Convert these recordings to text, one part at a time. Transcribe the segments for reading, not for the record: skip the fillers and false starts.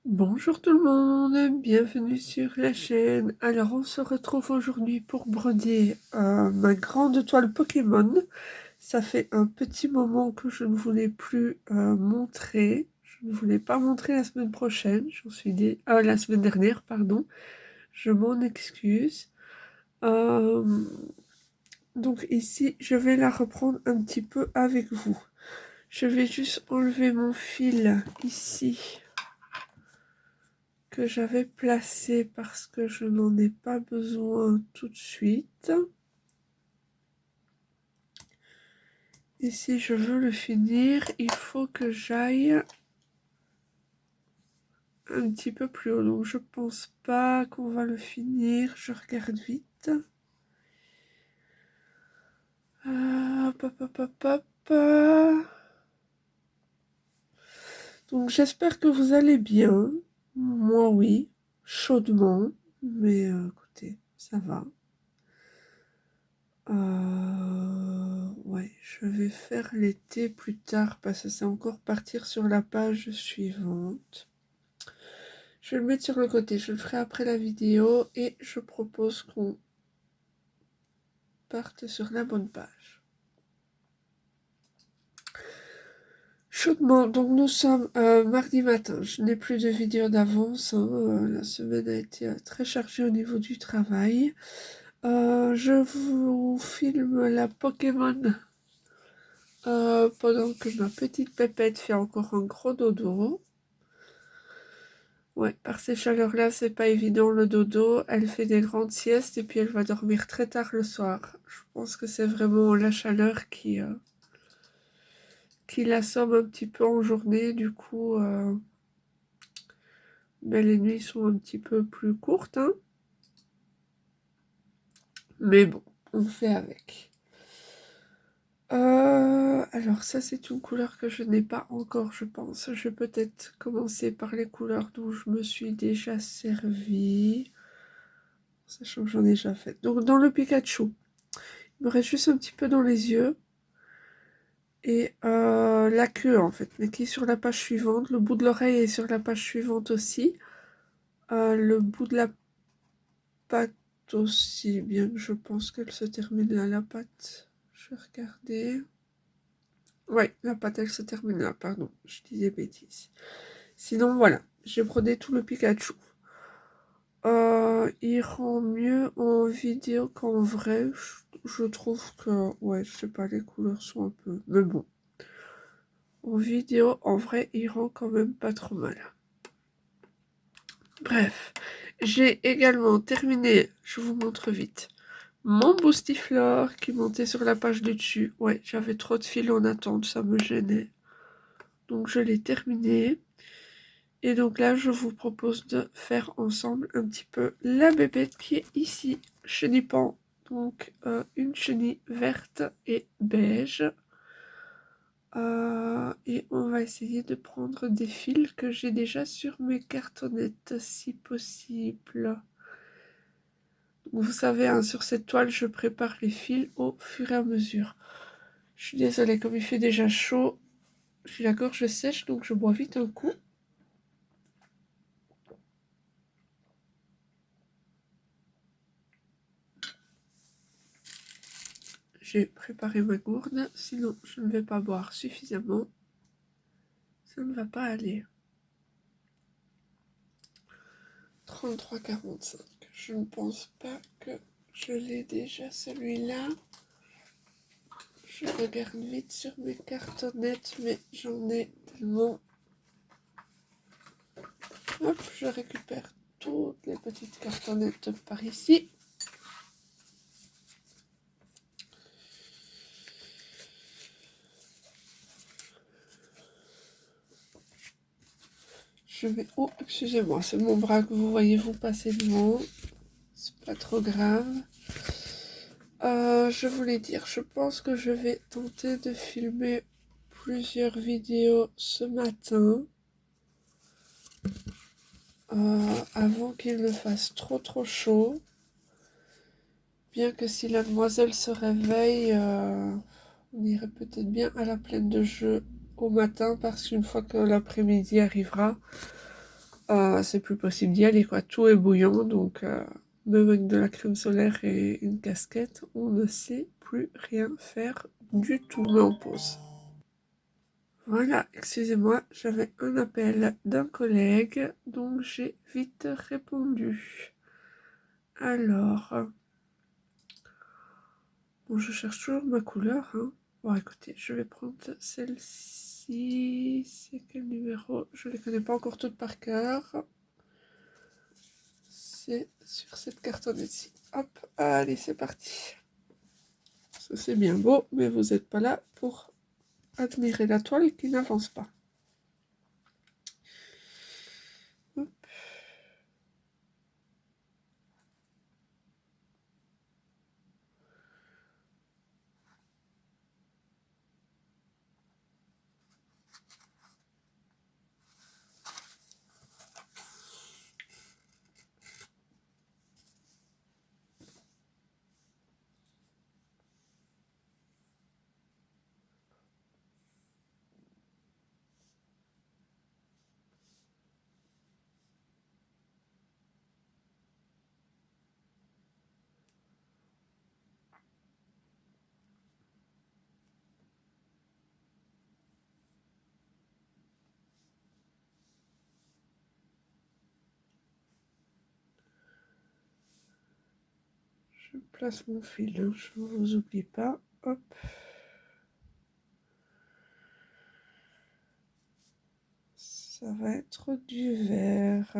Bonjour tout le monde, bienvenue sur la chaîne. Alors on se retrouve aujourd'hui pour broder ma grande toile Pokémon. Ça fait un petit moment que je ne voulais plus montrer. Je ne voulais pas montrer la semaine prochaine, la semaine dernière, pardon. Je m'en excuse. Euh, donc ici, je vais la reprendre un petit peu avec vous. Je vais juste enlever mon fil ici que j'avais placé parce que je n'en ai pas besoin tout de suite. Et si je veux le finir, il faut que j'aille un petit peu plus haut. Donc je pense pas qu'on va le finir. Je regarde vite. Hop, hop, hop, hop, hop. Donc j'espère que vous allez bien. Moi oui, chaudement. Mais écoutez, ça va. Ouais, je vais faire l'été plus tard parce que c'est encore partir sur la page suivante. Je vais le mettre sur le côté, je le ferai après la vidéo et je propose qu'on parte sur la bonne page. Chaudement, donc nous sommes mardi matin, je n'ai plus de vidéo d'avance, hein. La semaine a été très chargée au niveau du travail. Je vous filme la Pokémon pendant que ma petite pépette fait encore un gros dodo. Ouais, par ces chaleurs-là, c'est pas évident le dodo. Elle fait des grandes siestes et puis elle va dormir très tard le soir. Je pense que c'est vraiment la chaleur qui l'assomme un petit peu en journée. Du coup, les nuits sont un petit peu plus courtes, hein. Mais bon, on fait avec. Alors ça, c'est une couleur que je n'ai pas encore, je pense. Je vais peut-être commencer par les couleurs dont je me suis déjà servie. Sachant que j'en ai déjà fait. Donc dans le Pikachu, il me reste juste un petit peu dans les yeux. Et la queue en fait, mais qui est sur la page suivante. Le bout de l'oreille est sur la page suivante aussi. Le bout de la patte aussi, bien que je pense qu'elle se termine là, la patte. Je vais regarder. Ouais, la patte elle se termine là, pardon, je disais bêtises. Sinon voilà, j'ai brodé tout le Pikachu. Il rend mieux en vidéo qu'en vrai. Je trouve que, ouais, je sais pas, les couleurs sont un peu... Mais bon, en vidéo, en vrai, il rend quand même pas trop mal. Bref, j'ai également terminé, je vous montre vite, mon Boostiflore qui montait sur la page du dessus. Ouais, j'avais trop de fils en attente, ça me gênait. Donc je l'ai terminé. Et donc là, je vous propose de faire ensemble un petit peu la bébête qui est ici, Chenipan. Donc une chenille verte et beige. Et on va essayer de prendre des fils que j'ai déjà sur mes cartonnettes, si possible. Vous savez, hein, sur cette toile, je prépare les fils au fur et à mesure. Je suis désolée, comme il fait déjà chaud, j'ai la gorge sèche, donc je bois vite un coup. J'ai préparé ma gourde, sinon je ne vais pas boire suffisamment. Ça ne va pas aller. 33,45. Je ne pense pas que je l'ai déjà celui-là. Je regarde vite sur mes cartonnettes, mais j'en ai tellement. Hop, je récupère toutes les petites cartonnettes par ici. Je vais... Oh, excusez-moi, c'est mon bras que vous voyez vous passer devant. C'est pas trop grave. Je voulais dire, je pense que je vais tenter de filmer plusieurs vidéos ce matin. Avant qu'il ne fasse trop chaud. Bien que si la demoiselle se réveille, on irait peut-être bien à la plaine de jeu au matin parce qu'une fois que l'après-midi arrivera, c'est plus possible d'y aller, quoi. Tout est bouillant, donc même avec de la crème solaire et une casquette, on ne sait plus rien faire du tout, mais on pose. Voilà, excusez-moi, j'avais un appel d'un collègue, donc j'ai vite répondu. Alors, bon, je cherche toujours ma couleur, hein. Bon, écoutez, je vais prendre celle-ci. C'est quel numéro? Je ne les connais pas encore toutes par cœur. C'est sur cette cartonnette-ci. Hop, allez, c'est parti. Ça, c'est bien beau, mais vous n'êtes pas là pour admirer la toile qui n'avance pas. Hop. Je place mon fil, hein, je ne vous oublie pas. Hop. Ça va être du vert.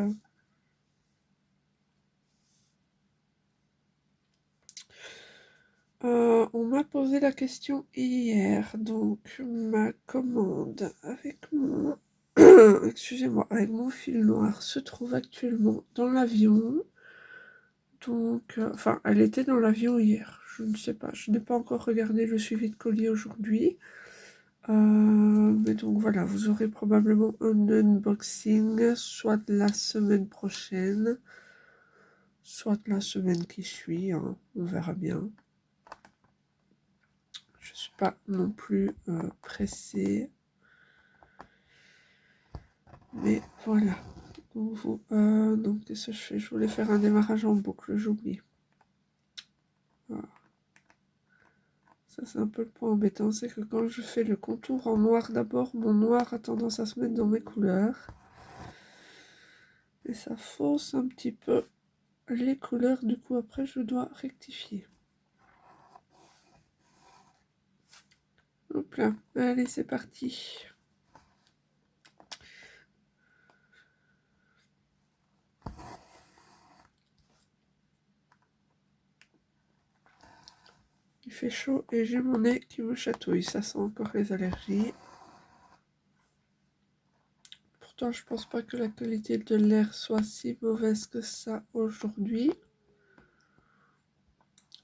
On m'a posé la question hier, donc ma commande avec mon excusez-moi, avec mon fil noir se trouve actuellement dans l'avion. Donc, enfin, elle était dans l'avion hier. Je ne sais pas, je n'ai pas encore regardé le suivi de colis aujourd'hui. Mais donc voilà, vous aurez probablement un unboxing soit la semaine prochaine, soit la semaine qui suit, hein, on verra bien. Je suis pas non plus pressée. Mais voilà. Donc qu'est-ce que je fais? Je voulais faire un démarrage en boucle, j'oublie. Voilà. Ça, c'est un peu le point embêtant, c'est que quand je fais le contour en noir d'abord, mon noir a tendance à se mettre dans mes couleurs. Et ça fausse un petit peu les couleurs, du coup après je dois rectifier. Hop là, allez c'est parti. Il fait chaud et j'ai mon nez qui me chatouille, ça sent encore les allergies. Pourtant je pense pas que la qualité de l'air soit si mauvaise que ça aujourd'hui.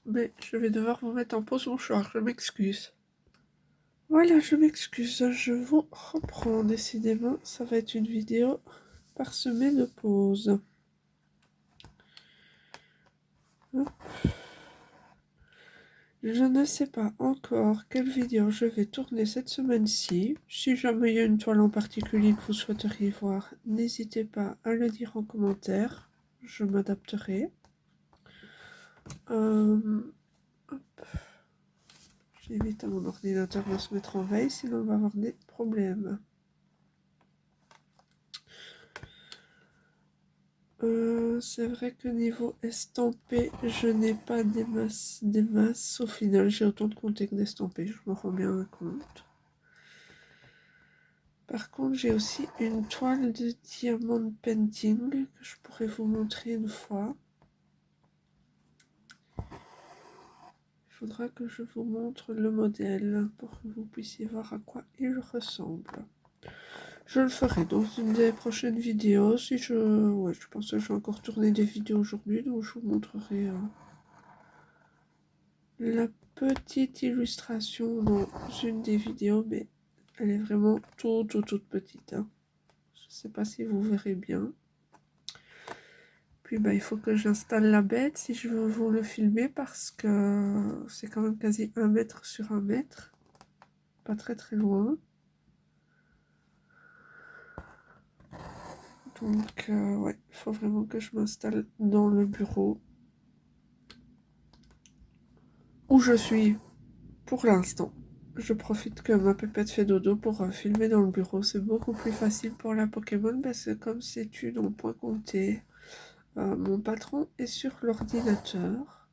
Mais je vais devoir vous mettre en pause mouchoir, je m'excuse. Voilà, je m'excuse, je vous reprends. Décidément, ça va être une vidéo parsemée de pauses. Hop. Je ne sais pas encore quelle vidéo je vais tourner cette semaine-ci. Si jamais il y a une toile en particulier que vous souhaiteriez voir, n'hésitez pas à le dire en commentaire. Je m'adapterai. J'évite à mon ordinateur de se mettre en veille, sinon on va avoir des problèmes. C'est vrai que niveau estampé, je n'ai pas des masses. Au final, j'ai autant de compter que d'estampés, je me rends bien compte. Par contre, j'ai aussi une toile de diamond painting que je pourrais vous montrer une fois. Il faudra que je vous montre le modèle pour que vous puissiez voir à quoi il ressemble. Je le ferai dans une des prochaines vidéos. Si je pense que je vais encore tourner des vidéos aujourd'hui, donc je vous montrerai la petite illustration dans une des vidéos, mais elle est vraiment toute petite. Hein. Je ne sais pas si vous verrez bien. Puis il faut que j'installe la bête si je veux vous le filmer parce que c'est quand même quasi 1 mètre sur 1 mètre. Pas très loin. Donc, ouais, il faut vraiment que je m'installe dans le bureau où je suis pour l'instant. Je profite que ma pépette fait dodo pour filmer dans le bureau. C'est beaucoup plus facile pour la Pokémon parce que comme c'est une en point compté, mon patron est sur l'ordinateur.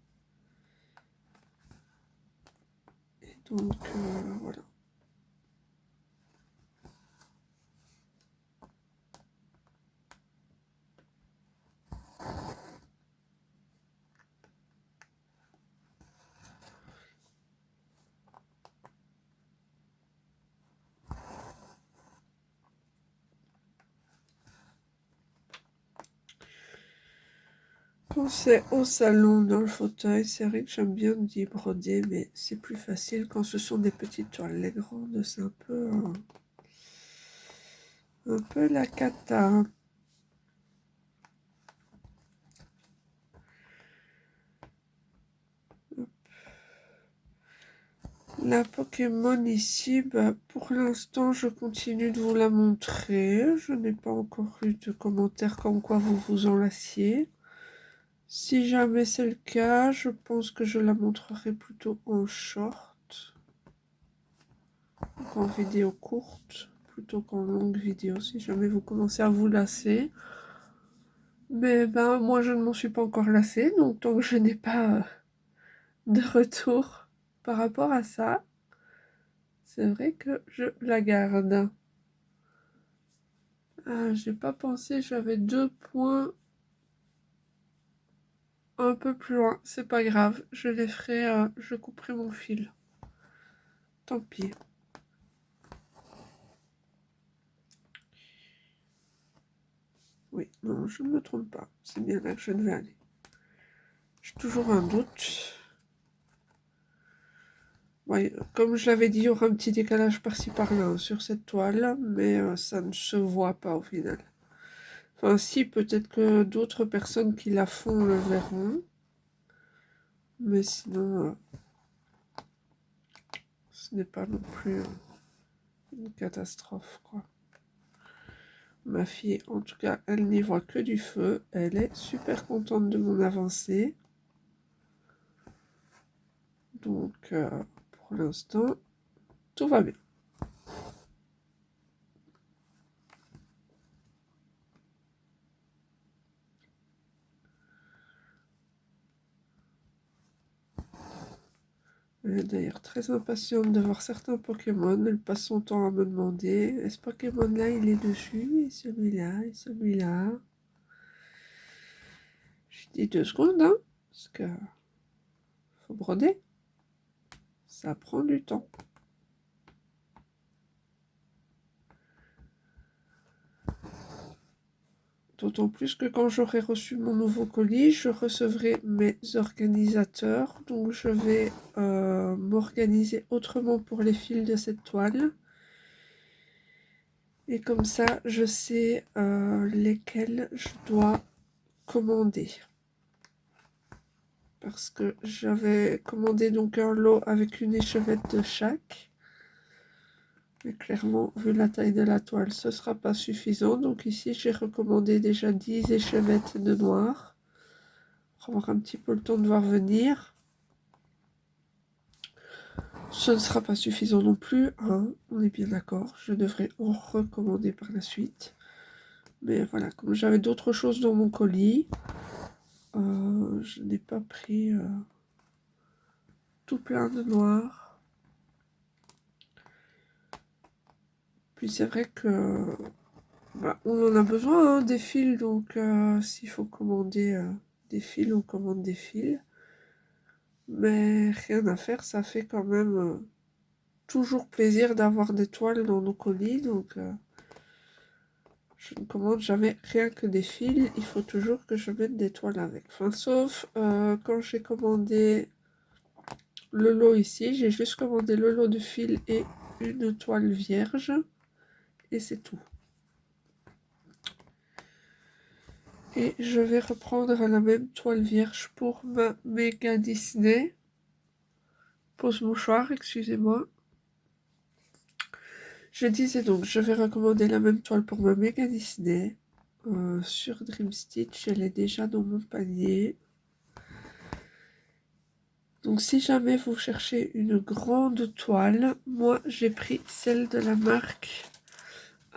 Et donc, voilà. Quand c'est au salon, dans le fauteuil, c'est vrai que j'aime bien d'y broder, mais c'est plus facile quand ce sont des petites toiles. Les grandes, c'est un peu la cata. La Pokémon ici, bah, pour l'instant, je continue de vous la montrer. Je n'ai pas encore eu de commentaires comme quoi vous vous enlaciez. Si jamais c'est le cas, je pense que je la montrerai plutôt en short, donc en vidéo courte, plutôt qu'en longue vidéo, si jamais vous commencez à vous lasser. Mais ben, moi, je ne m'en suis pas encore lassée, donc tant que je n'ai pas de retour par rapport à ça, c'est vrai que je la garde. Ah, j'ai pas pensé, j'avais 2 points un peu plus loin. C'est pas grave, je les ferai, je couperai mon fil. Tant pis. Oui, non, je ne me trompe pas. C'est bien là que je devais aller. J'ai toujours un doute. Oui, comme je l'avais dit, il y aura un petit décalage par-ci par-là hein, sur cette toile, mais ça ne se voit pas au final. Enfin, si, peut-être que d'autres personnes qui la font le verront. Mais sinon, ce n'est pas non plus une catastrophe, quoi. Ma fille, en tout cas, elle n'y voit que du feu. Elle est super contente de mon avancée. Donc, pour l'instant, tout va bien. Elle est d'ailleurs très impatiente de voir certains Pokémon. Elle passe son temps à me demander est-ce Pokémon-là, il est dessus, et celui-là, et celui-là. Je dis 2 secondes, hein, parce que faut broder. Ça prend du temps. D'autant plus que quand j'aurai reçu mon nouveau colis, je recevrai mes organisateurs. Donc je vais m'organiser autrement pour les fils de cette toile. Et comme ça, je sais lesquels je dois commander. Parce que j'avais commandé donc un lot avec une échevette de chaque. Mais clairement, vu la taille de la toile, ce ne sera pas suffisant. Donc ici, j'ai recommandé déjà 10 échevettes de noir. Pour avoir un petit peu le temps de voir venir. Ce ne sera pas suffisant non plus, hein, on est bien d'accord. Je devrais en recommander par la suite. Mais voilà, comme j'avais d'autres choses dans mon colis, je n'ai pas pris tout plein de noir. Puis c'est vrai que bah, on en a besoin hein, des fils, donc s'il faut commander des fils, on commande des fils. Mais rien à faire, ça fait quand même toujours plaisir d'avoir des toiles dans nos colis, donc je ne commande jamais rien que des fils, il faut toujours que je mette des toiles avec. Enfin, sauf quand j'ai commandé le lot ici, j'ai juste commandé le lot de fils et une toile vierge, et c'est tout. Et je vais reprendre la même toile vierge pour ma méga Disney. Pose mouchoir, excusez-moi. Je disais donc, je vais recommander la même toile pour ma méga Disney. sur Dream Stitch. Elle est déjà dans mon panier. Donc si jamais vous cherchez une grande toile, moi j'ai pris celle de la marque.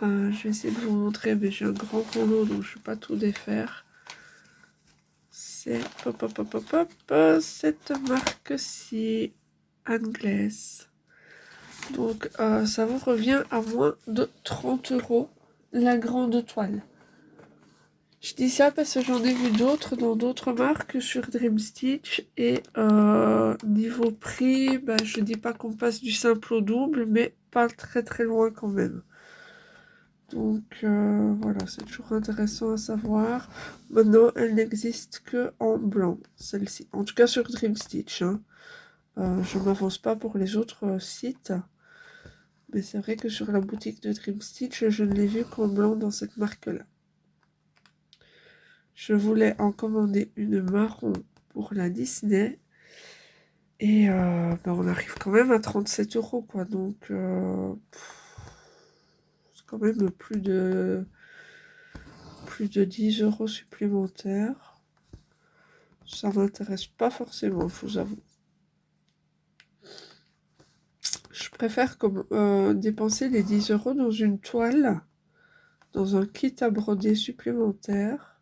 Je vais essayer de vous montrer, mais j'ai un grand rouleau donc je ne vais pas tout défaire. C'est cette marque-ci anglaise. Donc ça vous revient à moins de 30 € la grande toile. Je dis ça parce que j'en ai vu d'autres dans d'autres marques sur Dream Stitch et niveau prix, ben, je dis pas qu'on passe du simple au double, mais pas très très loin quand même. Donc voilà, c'est toujours intéressant à savoir. Maintenant, elle n'existe que en blanc, celle-ci. En tout cas sur Dream Stitch. Hein. Je m'avance pas pour les autres sites. Mais c'est vrai que sur la boutique de Dream Stitch, je ne l'ai vu qu'en blanc dans cette marque-là. Je voulais en commander une marron pour la Disney. Et ben on arrive quand même à 37 € quoi. Donc c'est quand même plus de 10 € supplémentaires. Ça m'intéresse pas forcément, je vous avoue. Je préfère dépenser les 10 € dans une toile, dans un kit à broder supplémentaire,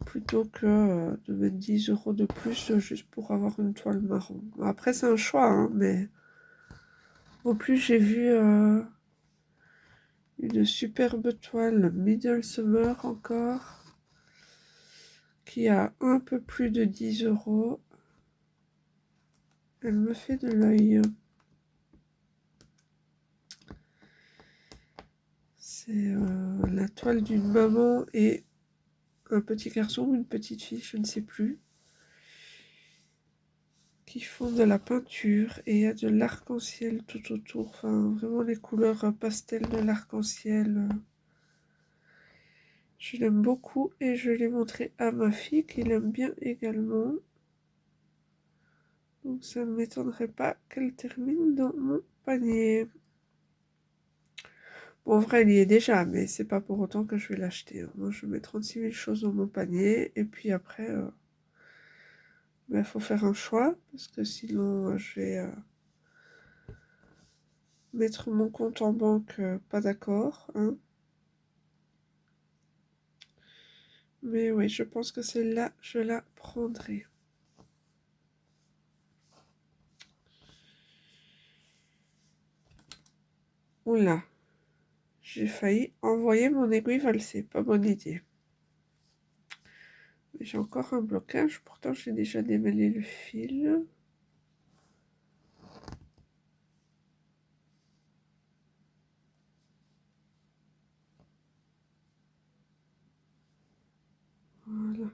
plutôt que de mettre 10 € de plus juste pour avoir une toile marron. Après, c'est un choix, hein, mais en plus, j'ai vu une superbe toile Middle Summer encore, qui a un peu plus de 10 €. Elle me fait de l'œil. C'est la toile d'une maman et un petit garçon ou une petite fille, je ne sais plus, qui font de la peinture et il y a de l'arc-en-ciel tout autour. Enfin, vraiment les couleurs pastel de l'arc-en-ciel. Je l'aime beaucoup et je l'ai montré à ma fille qui l'aime bien également. Donc ça ne m'étonnerait pas qu'elle termine dans mon panier. Bon, en vrai, elle y est déjà, mais c'est pas pour autant que je vais l'acheter. Moi, je mets 36 000 choses dans mon panier et puis après... il faut faire un choix, parce que sinon je vais mettre mon compte en banque pas d'accord. Hein. Mais oui, je pense que celle-là, je la prendrai. Oula, j'ai failli envoyer mon aiguille valser, pas bonne idée. Mais j'ai encore un blocage, pourtant j'ai déjà démêlé le fil. Voilà.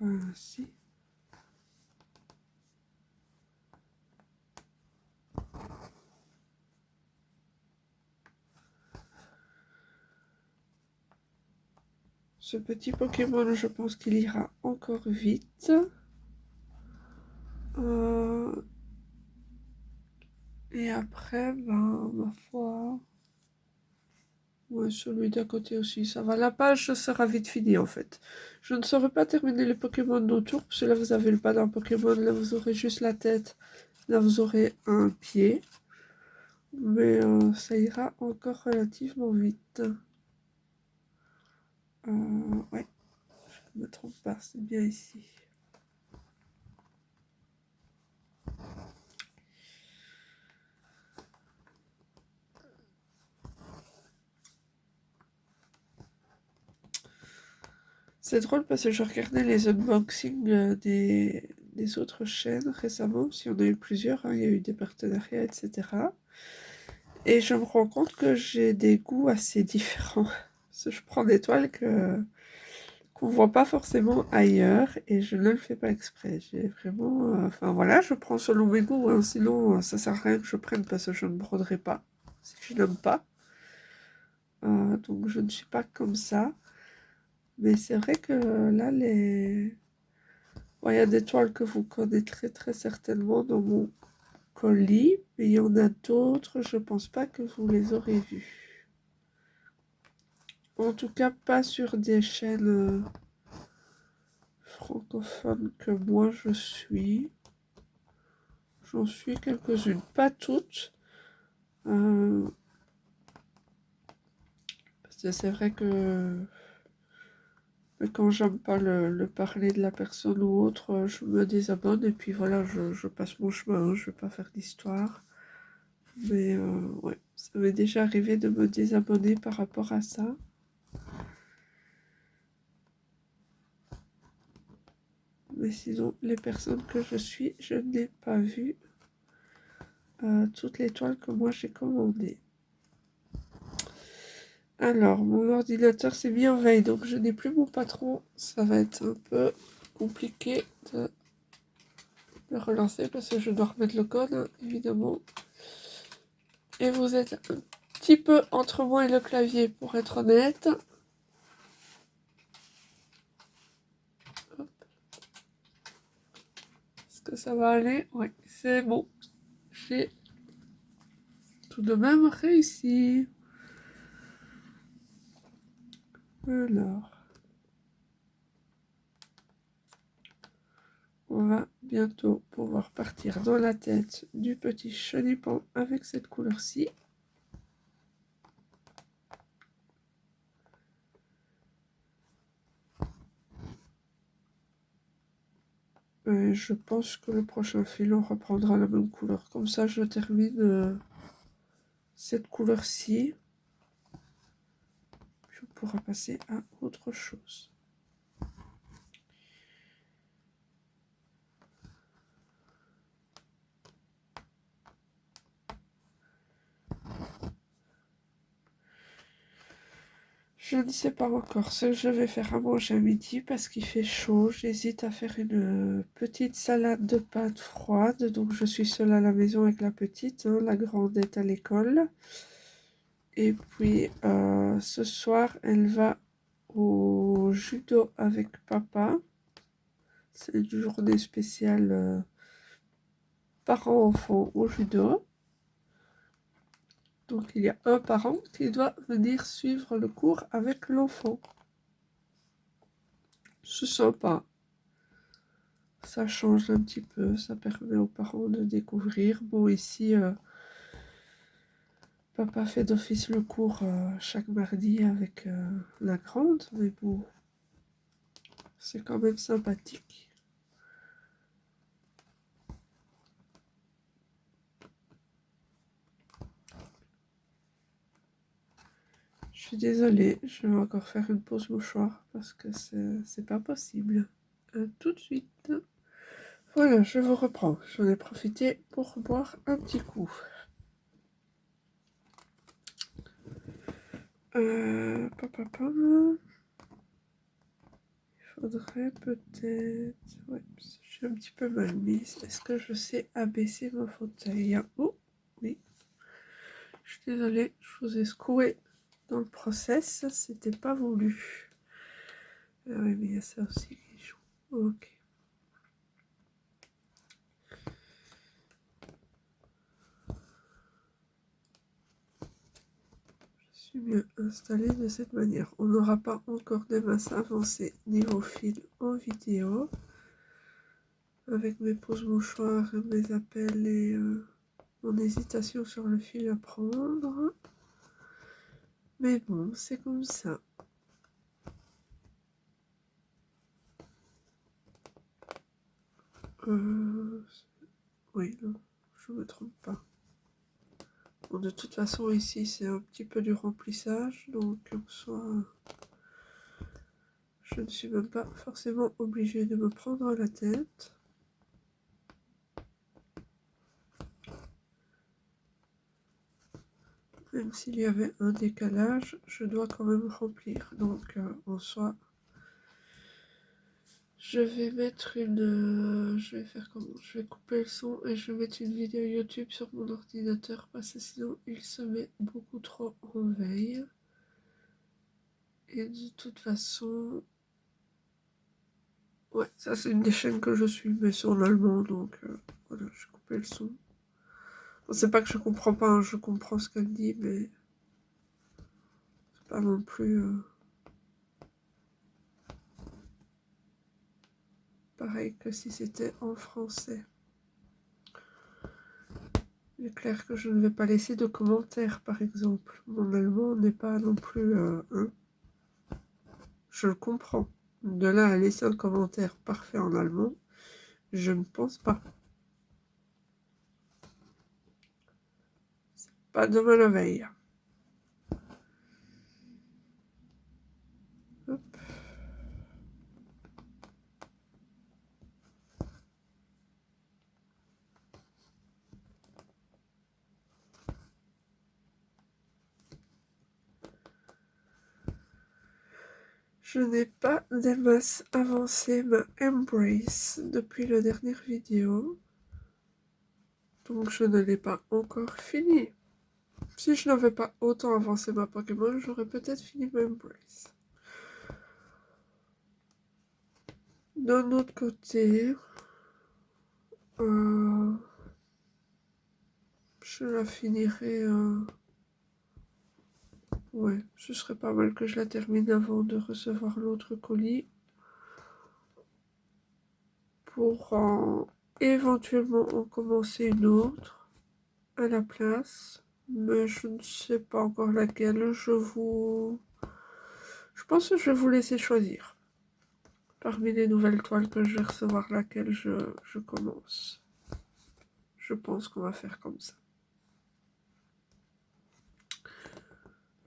Ainsi. Ce petit Pokémon, je pense qu'il ira encore vite. Et après, ben, ma foi... Ouais, celui d'à côté aussi, ça va. La page sera vite finie en fait. Je ne saurais pas terminer les Pokémon d'autour, parce que là vous avez le pas d'un Pokémon, là vous aurez juste la tête, là vous aurez un pied. Mais ça ira encore relativement vite. Ouais, je ne me trompe pas, c'est bien ici. C'est drôle parce que je regardais les unboxings des autres chaînes récemment, s'il y en a eu plusieurs, hein, il y a eu des partenariats, etc. Et je me rends compte que j'ai des goûts assez différents. Je prends des toiles qu'on voit pas forcément ailleurs et je ne le fais pas exprès. J'ai vraiment... enfin voilà, je prends selon mes goûts, hein, sinon ça sert à rien que je prenne parce que je ne broderai pas si je n'aime pas. Donc je ne suis pas comme ça. Mais c'est vrai que là, bon, il y a des toiles que vous connaîtrez très certainement dans mon colis, mais il y en a d'autres, je pense pas que vous les aurez vues. En tout cas, pas sur des chaînes francophones que moi je suis. J'en suis quelques-unes, pas toutes. Parce que c'est vrai que quand j'aime pas le parler de la personne ou autre, je me désabonne et puis voilà, je passe mon chemin, hein, je vais pas faire d'histoire. Mais ouais, ça m'est déjà arrivé de me désabonner par rapport à ça. Mais sinon, les personnes que je suis, je n'ai pas vu toutes les toiles que moi j'ai commandées. Alors, mon ordinateur s'est mis en veille, donc je n'ai plus mon patron. Ça va être un peu compliqué de le relancer parce que je dois remettre le code, hein, évidemment. Et vous êtes un petit peu entre moi et le clavier, pour être honnête. Hop. Est-ce que ça va aller? Oui, c'est bon. J'ai tout de même réussi. Alors, on va bientôt pouvoir partir dans la tête du petit chenipan avec cette couleur-ci. Je pense que le prochain fil, on reprendra la même couleur. Comme ça, je termine cette couleur-ci. Puis on pourra passer à autre chose. Je ne sais pas encore ce que je vais faire à manger à midi parce qu'il fait chaud. J'hésite à faire une petite salade de pâtes froides. Donc je suis seule à la maison avec la petite, hein, la grande est à l'école. Et puis ce soir, elle va au judo avec papa. C'est une journée spéciale parents-enfants au judo. Donc il y a un parent qui doit venir suivre le cours avec l'enfant. C'est sympa. Ça change un petit peu, ça permet aux parents de découvrir. Bon, ici, papa fait d'office le cours chaque mardi avec la grande, mais bon, c'est quand même sympathique. Je suis désolée, je vais encore faire une pause mouchoir parce que c'est pas possible. Tout de suite. Voilà, je vous reprends. J'en ai profité pour boire un petit coup. Pam. Il faudrait peut-être... Ouais, je suis un petit peu mal mise. Est-ce que je sais abaisser mon fauteuil? Oh, oui. Je suis désolée, je vous ai secoué dans le process. C'était pas voulu. Ah oui, mais il y a ça aussi qui joue. Ok. Je suis bien installée de cette manière. On n'aura pas encore des masses avancées niveau fil en vidéo. Avec mes pauses mouchoirs, mes appels et mon hésitation sur le fil à prendre. Mais bon, c'est comme ça. Oui, non, je me trompe pas. Bon, de toute façon, ici, c'est un petit peu du remplissage, donc en soi, je ne suis même pas forcément obligée de me prendre la tête. Même s'il y avait un décalage, je dois quand même remplir. Donc en soi, je vais mettre une... je vais faire comment? Je vais couper le son et je vais mettre une vidéo YouTube sur mon ordinateur parce que sinon il se met beaucoup trop en veille. Et de toute façon... Ouais, ça c'est une des chaînes que je suis, mais c'est en allemand, donc voilà, j'ai coupé le son. Bon, c'est pas que je comprends pas, hein, je comprends ce qu'elle dit, mais c'est pas non plus pareil que si c'était en français. Il est clair que je ne vais pas laisser de commentaires, par exemple. Mon allemand n'est pas non plus... je le comprends. De là à laisser un commentaire parfait en allemand, je ne pense pas. Pas demain la veille. Hop. Je n'ai pas des masses avancé ma Embrace depuis la dernière vidéo. Donc je ne l'ai pas encore fini. Si je n'avais pas autant avancé ma Pokémon, j'aurais peut-être fini ma Embrace. D'un autre côté, je la finirai... ouais, ce serait pas mal que je la termine avant de recevoir l'autre colis. Pour éventuellement en commencer une autre à la place. Mais je ne sais pas encore laquelle. Je pense que je vais vous laisser choisir. Parmi les nouvelles toiles que je vais recevoir, laquelle je commence. Je pense qu'on va faire comme ça.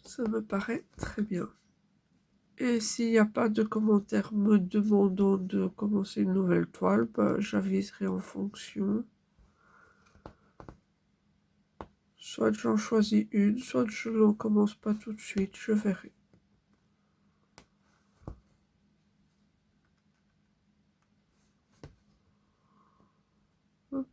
Ça me paraît très bien. Et s'il n'y a pas de commentaires me demandant de commencer une nouvelle toile, bah, j'aviserai en fonction. Soit j'en choisis une, soit je n'en commence pas tout de suite, je verrai. Hop.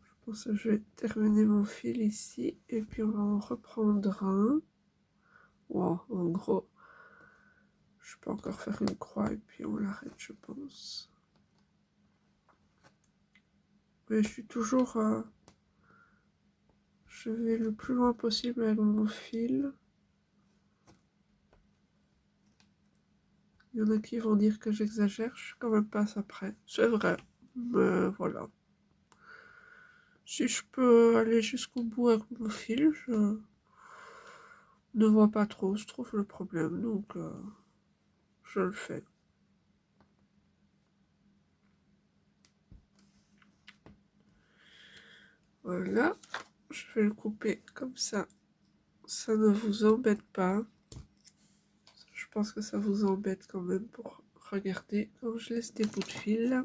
Je pense que je vais terminer mon fil ici, et puis on va en reprendre un. Wow, en gros, je peux encore faire une croix, et puis on l'arrête, je pense. Mais je suis toujours... je vais le plus loin possible avec mon fil. Il y en a qui vont dire que j'exagère, je suis quand même pas à ça près. C'est vrai, mais voilà. Si je peux aller jusqu'au bout avec mon fil, je ne vois pas trop où se trouve le problème, donc je le fais. Voilà, je vais le couper comme ça ne vous embête pas. Je pense que ça vous embête quand même pour regarder quand je laisse des bouts de fil.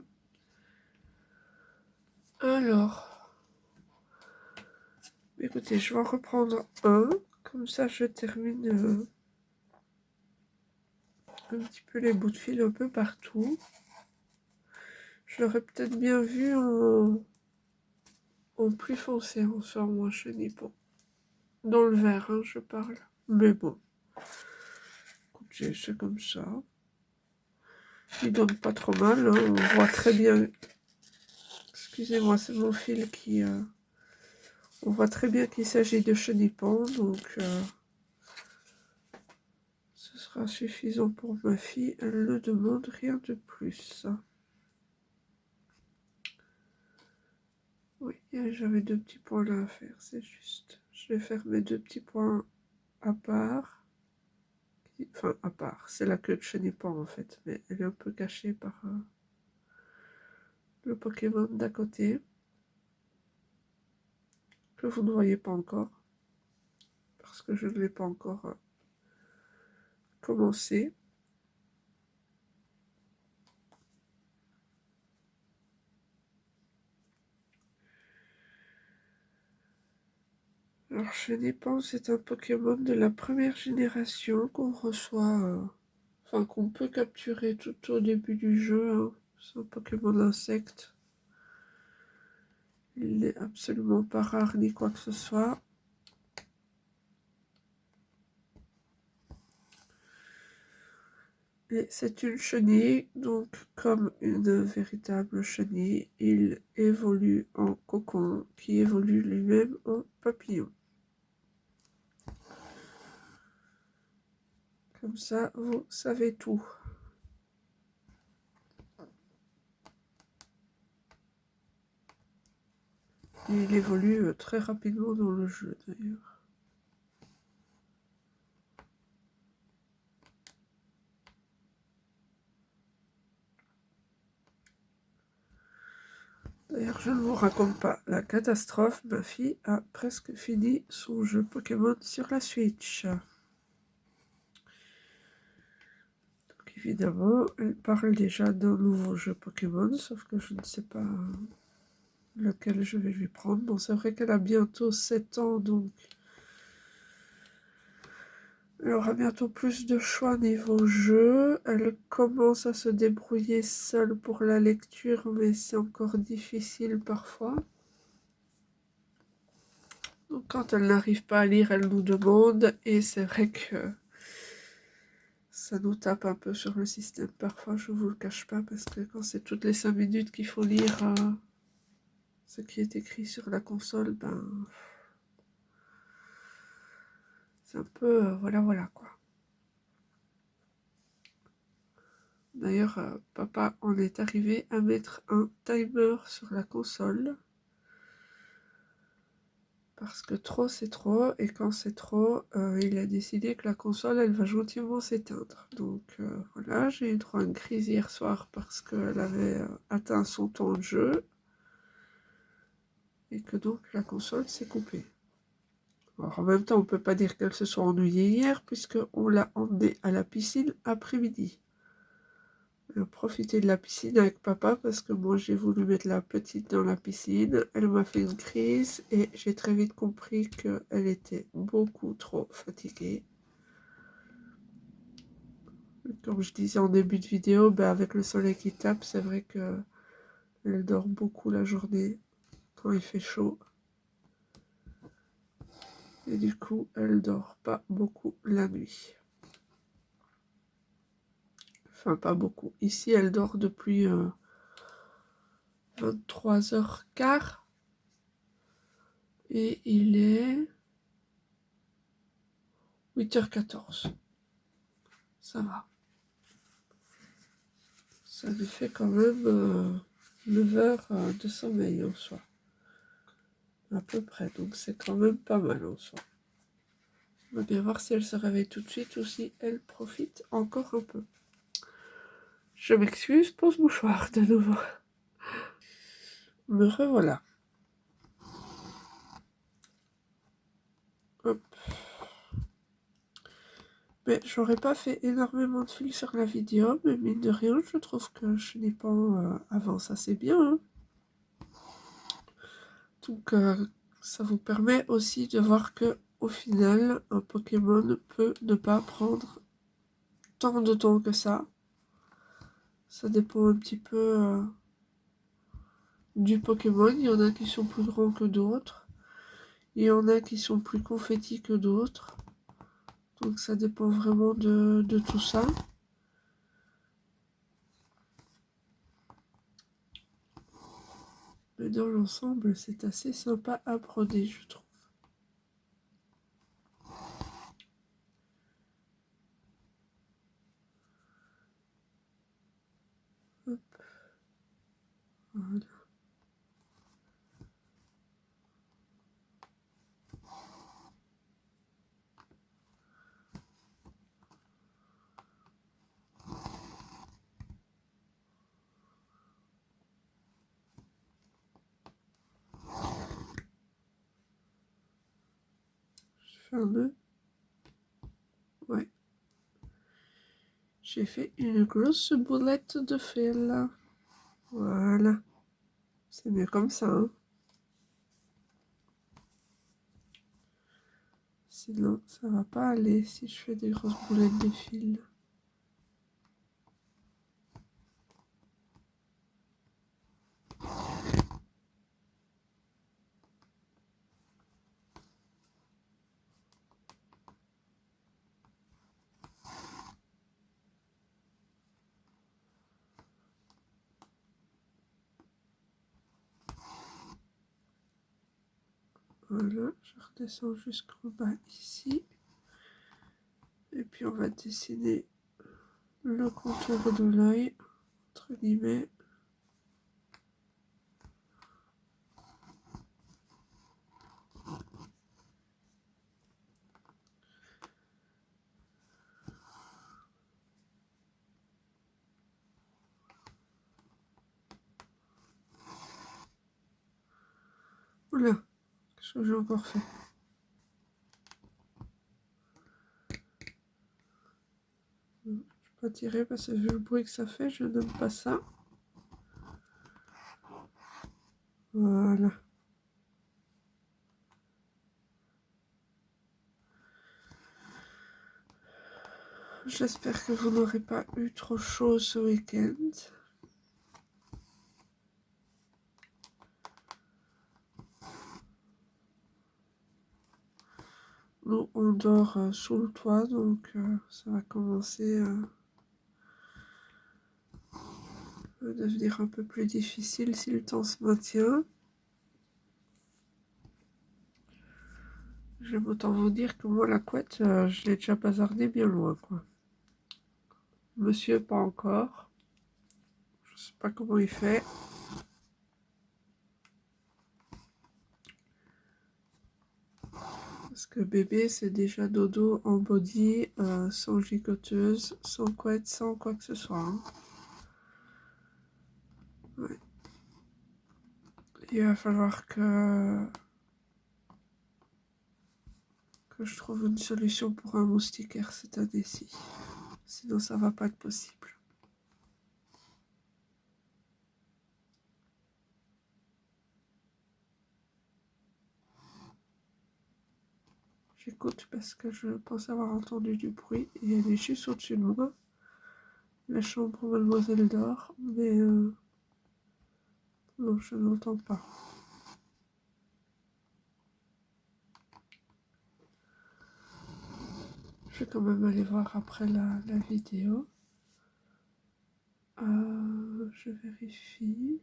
Alors, écoutez, je vais en reprendre un, comme ça je termine un petit peu les bouts de fil un peu partout. Je l'aurais peut-être bien vu en plus foncé, en sort moins chenipon. Dans le vert, hein, je parle. Mais bon, écoutez, c'est comme ça. Il donne pas trop mal, hein, on voit très bien. Excusez-moi, c'est mon fil qui... on voit très bien qu'il s'agit de chenipan, donc ce sera suffisant pour ma fille. Elle ne demande rien de plus. Oui, j'avais deux petits points là à faire, c'est juste. Je vais faire mes deux petits points à part. Enfin, à part, c'est la queue de chenipan en fait, mais elle est un peu cachée par le Pokémon d'à côté. Que vous ne voyez pas encore. Parce que je ne l'ai pas encore commencé. Alors, Chenipan, c'est un Pokémon de la première génération qu'on reçoit, enfin qu'on peut capturer tout au début du jeu, hein. C'est un Pokémon insecte. Il n'est absolument pas rare ni quoi que ce soit. Et c'est une chenille, donc comme une véritable chenille, il évolue en cocon, qui évolue lui-même en papillon. Comme ça, vous savez tout. Et il évolue très rapidement dans le jeu, d'ailleurs. D'ailleurs, je ne vous raconte pas la catastrophe, ma fille a presque fini son jeu Pokémon sur la Switch. Donc évidemment, elle parle déjà d'un nouveau jeu Pokémon, sauf que je ne sais pas lequel je vais lui prendre. Bon, c'est vrai qu'elle a bientôt 7 ans, donc elle aura bientôt plus de choix niveau jeu. Elle commence à se débrouiller seule pour la lecture, mais c'est encore difficile parfois. Donc quand elle n'arrive pas à lire, elle nous demande, et c'est vrai que ça nous tape un peu sur le système parfois, je vous le cache pas, parce que quand c'est toutes les 5 minutes qu'il faut lire ce qui est écrit sur la console, ben c'est un peu voilà quoi. D'ailleurs, papa en est arrivé à mettre un timer sur la console. Parce que trop c'est trop, et quand c'est trop, il a décidé que la console, elle va gentiment s'éteindre. Donc voilà, j'ai eu droit à une crise hier soir parce qu'elle avait atteint son temps de jeu. Et que donc la console s'est coupée. Alors en même temps, on ne peut pas dire qu'elle se soit ennuyée hier, puisqu'on l'a emmenée à la piscine après-midi. Elle a profité de la piscine avec papa parce que moi j'ai voulu mettre la petite dans la piscine. Elle m'a fait une crise et j'ai très vite compris qu'elle était beaucoup trop fatiguée. Comme je disais en début de vidéo, ben avec le soleil qui tape, c'est vrai qu'elle dort beaucoup la journée quand il fait chaud. Et du coup, elle dort pas beaucoup la nuit. Enfin, pas beaucoup. Ici, elle dort depuis 23h15. Et il est 8h14. Ça va. Ça lui fait quand même 9 heures de sommeil en soi. À peu près. Donc c'est quand même pas mal en soi. On va bien voir si elle se réveille tout de suite ou si elle profite encore un peu. Je m'excuse, pose mouchoir de nouveau. Me revoilà. Hop. Mais j'aurais pas fait énormément de fils sur la vidéo, mais mine de rien, je trouve que Chenipan avance assez bien. Hein. Donc ça vous permet aussi de voir que au final, un Pokémon peut ne pas prendre tant de temps que ça. Ça dépend un petit peu du Pokémon. Il y en a qui sont plus grands que d'autres. Il y en a qui sont plus confettis que d'autres. Donc ça dépend vraiment de tout ça. Mais dans l'ensemble, c'est assez sympa à broder, je trouve. Hop. Voilà. Je fais un nœud. Ouais. J'ai fait une grosse boulette de fil. Voilà. C'est mieux comme ça, hein. sinon ça va pas aller si je fais des grosses boulettes de fil. Voilà, je redescends jusqu'en bas ici. Et puis on va dessiner le contour de l'œil, entre guillemets. Oula, qu'est-ce que j'ai encore fait? Je ne peux pas tirer parce que vu le bruit que ça fait, je n'aime pas ça. Voilà. J'espère que vous n'aurez pas eu trop chaud ce week-end. Nous, on dort sous le toit, donc ça va commencer à devenir un peu plus difficile si le temps se maintient. J'aime autant vous dire que moi, la couette, je l'ai déjà bazardée bien loin, quoi. Monsieur, pas encore. Je sais pas comment il fait. Parce que bébé, c'est déjà dodo en body, sans gigoteuse, sans couette, sans quoi que ce soit. Hein. Ouais. Il va falloir que je trouve une solution pour un moustiquaire cette année-ci. Sinon, ça va pas être possible. J'écoute parce que je pense avoir entendu du bruit et elle est juste au-dessus de moi. La chambre où Mademoiselle dort, mais non, je n'entends pas. Je vais quand même aller voir après la vidéo. Je vérifie.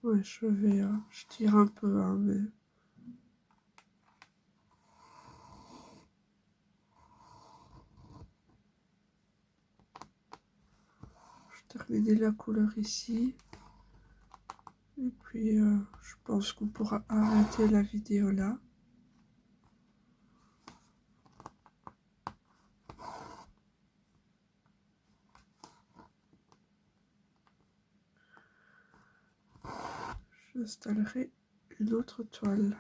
Ouais, je tire un peu, hein, mais... Je vais terminer la couleur ici. Et puis, je pense qu'on pourra arrêter la vidéo là. J'installerai une autre toile.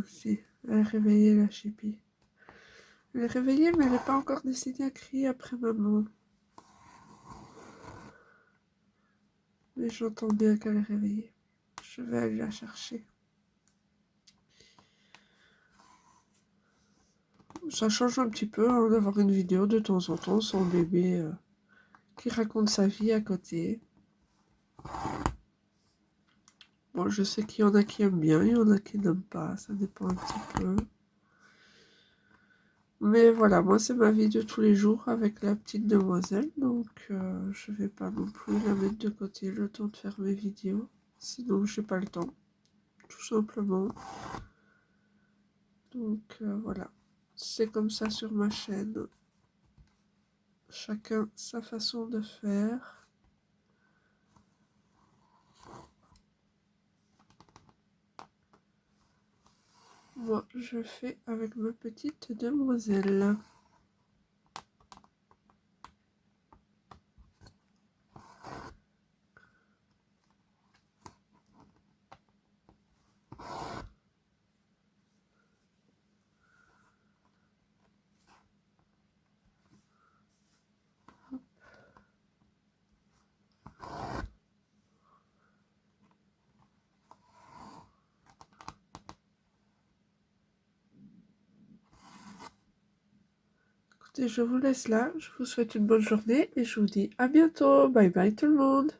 Si, elle est réveillée la chipie. Elle est réveillée, mais elle n'est pas encore décidée à crier après maman. Mais j'entends bien qu'elle est réveillée. Je vais aller la chercher. Ça change un petit peu hein, d'avoir une vidéo de temps en temps, son bébé qui raconte sa vie à côté. Bon, je sais qu'il y en a qui aiment bien, il y en a qui n'aiment pas, ça dépend un petit peu. Mais voilà, moi c'est ma vie de tous les jours avec la petite demoiselle, donc je vais pas non plus la mettre de côté le temps de faire mes vidéos. Sinon j'ai pas le temps, tout simplement. Donc voilà, c'est comme ça sur ma chaîne. Chacun sa façon de faire. moi je fais avec ma petite demoiselle. Écoutez, je vous laisse là, je vous souhaite une bonne journée et je vous dis à bientôt. Bye bye tout le monde.